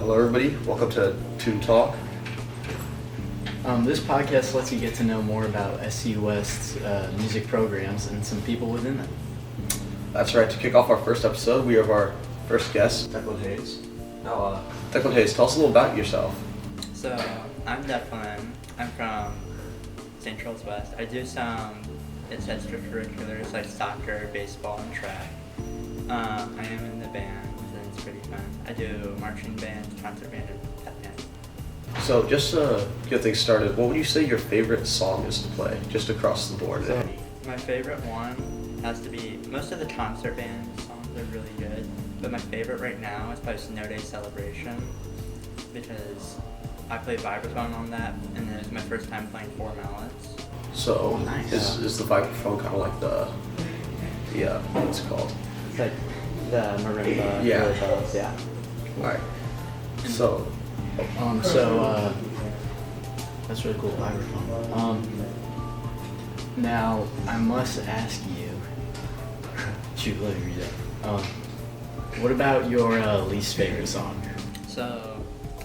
Hello, everybody. Welcome to Tune Talk. This podcast lets you get to know more about SC West's music programs and some people within them. That's right. To kick off our first episode, we have our first guest, Declan Hayes. Now, Declan Hayes, tell us a little about yourself. So, I'm Declan. I'm from St. Charles West. I do some extracurriculars like soccer, baseball, and track. I am in the band, and it's pretty fun. I do marching band, concert band, and pep band. So, just to get things started, what would you say your favorite song is to play, just across the board? So, my favorite one has to be, most of the concert band songs are really good, but my favorite right now is probably Snow Day Celebration, because I play vibraphone on that, and it was my first time playing 4 mallets. So, Nice. is the vibraphone kind of like what's it called? It's like the marimba. Yeah. Yeah. Alright. So, That's really cool, vibraphone. Now, I must ask you, shoot, let me read it. What about your least favorite song? So,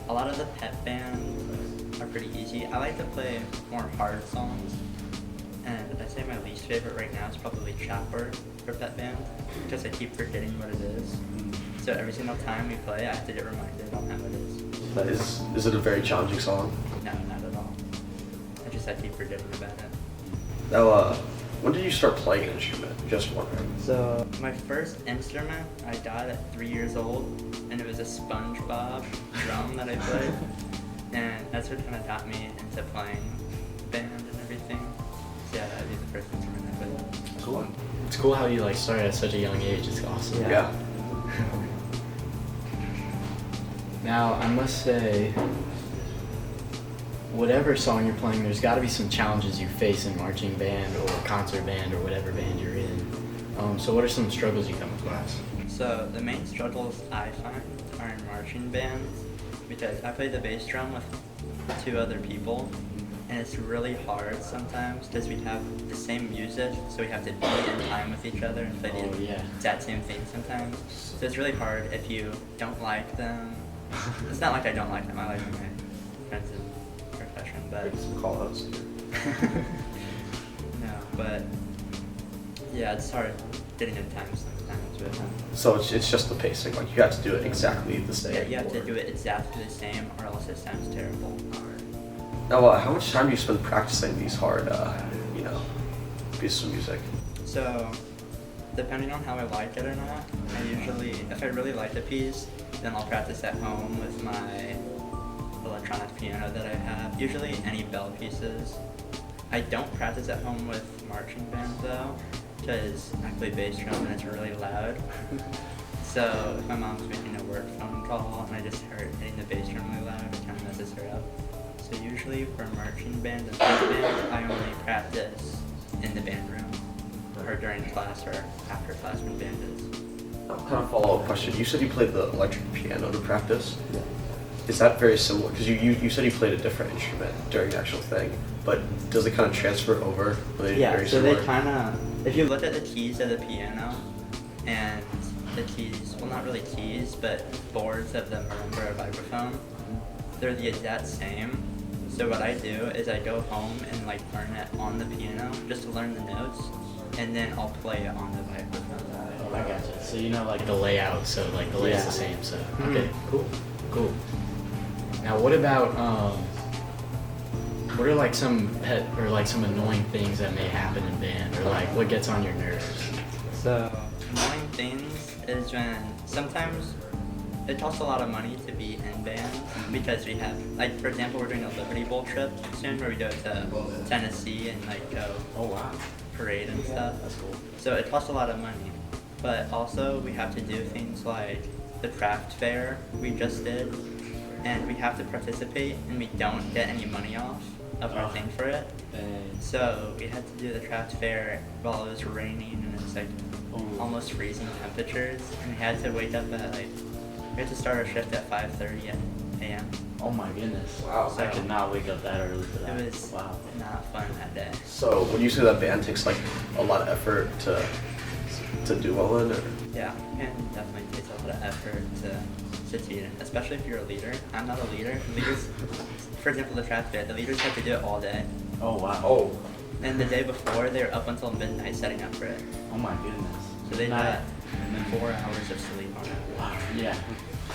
a lot of the pep bands are pretty easy. I like to play more hard songs, and I'd say my least favorite right now is probably Chopper for pep band, because I keep forgetting what it is. So every single time we play, I have to get reminded on how it is. is it a very challenging song? No, not at all. I keep forgetting about it. Now, when did you start playing an instrument? Just wondering. So, my first instrument I got at 3 years old, and it was a SpongeBob drum that I played. And that's what kind of got me into playing band and everything. So yeah, that'd be the first instrument I played. Cool. It's cool how you started at such a young age. It's awesome. Yeah. Now, I must say, whatever song you're playing, there's got to be some challenges you face in marching band or concert band or whatever band you're in. So what are some struggles you come across? So the main struggles I find are in marching bands, because I play the bass drum with 2 other people, and it's really hard sometimes because we have the same music, so we have to be in time with each other and play the exact same thing sometimes. So it's really hard if you don't like them. It's not like I don't like them, I like my friends in profession, but Some call outs. no, but yeah, it's hard getting in time sometimes with them. So it's just the pacing, like you have to do it exactly the same. Yeah, you have to do it exactly the same, or else it sounds terrible. Now, how much time do you spend practicing these hard, pieces of music? So, depending on how I like it or not, if I really like the piece, then I'll practice at home with my electronic piano that I have. Usually any bell pieces. I don't practice at home with marching band though, because I play bass drum and it's really loud. So if my mom's making a work phone call and I just heard hitting the bass drum really loud, it kind of messes her up. So usually for marching band and pep band, I only practice in the band room, or during class or after class when band is. Kind of follow-up question. You said you played the electric piano to practice. Yeah. Is that very similar? Because you said you played a different instrument during the actual thing, but does it kind of transfer over? Yeah, very so similar? they kind of, if you look at the keys of the piano, and the keys, well not really keys, but boards of the marimba or vibraphone, they're the exact same. So what I do is I go home and learn it on the piano, just to learn the notes, and then I'll play it on the vibraphone. Oh, I gotcha. So you know the layout, so the layout's the same, so. Okay, cool. Now what about, what are some pet, or some annoying things that may happen in band, or what gets on your nerves? So, annoying things is when sometimes it costs a lot of money to be in band, because we have, for example, we're doing a Liberty Bowl trip soon where we go to Tennessee and go parade and stuff. That's cool. So it costs a lot of money, but also we have to do things like the craft fair we just did, and we have to participate and we don't get any money off of our thing for it. So we had to do the craft fair while it was raining and it's almost freezing temperatures, and we had to wake up at we had to start our shift at 5:30 a.m. Oh my goodness. Wow. I could not wake up that early for that. It was not fun that day. So when you say that band takes a lot of effort to do well in, or? Yeah, and definitely takes a lot of effort to succeed in, especially if you're a leader. I'm not a leader. Leaders, for example, the track bit, the leaders have to do it all day. Oh wow. Oh, And the day before, they're up until midnight setting up for it. Oh my goodness. So they Night. got 4 hours of sleep on it. Wow. Yeah.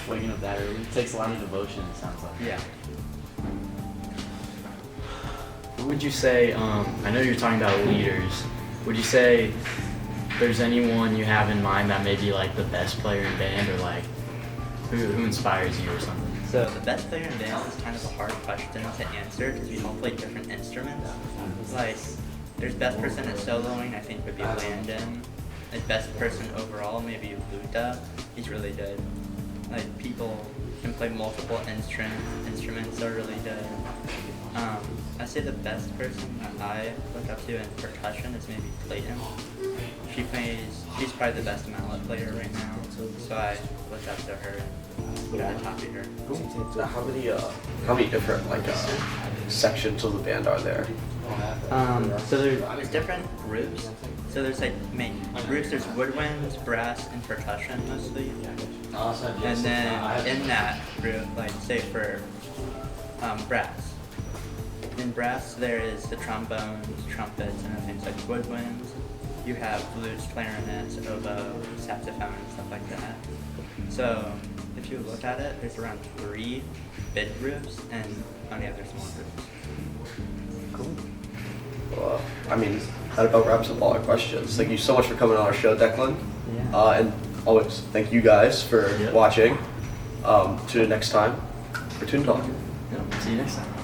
Waking up that early takes a lot of devotion. It sounds like. Yeah. What would you say? I know you're talking about leaders. Would you say there's anyone you have in mind that may be like the best player in band, or like who inspires you or something? So the best player in band is kind of a hard question to answer because we all play different instruments. Like, there's best person at soloing, I think would be Landon. Like best person overall, maybe Luta. He's really good. Like people can play multiple instruments are really good. I'd say the best person that I look up to in percussion is maybe Clayton. She's probably the best mallet player right now. So I look up to her and really copy her. so how many different like sections of the band are there? So there's different groups. So there's like main groups. There's woodwinds, brass, and percussion mostly. And then in that group, like say for brass. In brass, there is the trombones, trumpets, and things like woodwinds. You have flutes, clarinets, oboe, saxophone, and stuff like that. So if you look at it, there's around 3 big groups, and on the other small groups. Cool. Well, I mean, that about wraps up all our questions. Thank you so much for coming on our show, Declan. Yeah. And always thank you guys for Yep. watching. Tune in next time for Toon Talk. Yeah. See you next time.